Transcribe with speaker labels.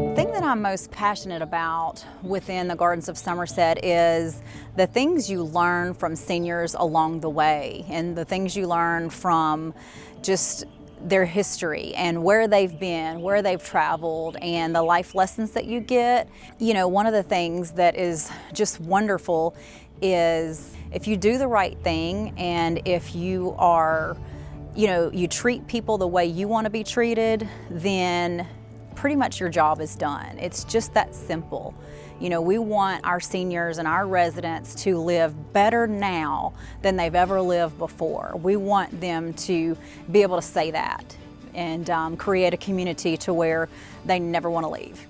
Speaker 1: The thing that I'm most passionate about within the Gardens of Somerset is the things you learn from seniors along the way, and the things you learn from just their history and where they've been, where they've traveled, and the life lessons that you get. You know, one of the things that is just wonderful is if you do the right thing, and if you are, you treat people the way you want to be treated, then pretty much your job is done. It's just that simple. You know, we want our seniors and our residents to live better now than they've ever lived before. We want them to be able to say that and create a community to where they never want to leave.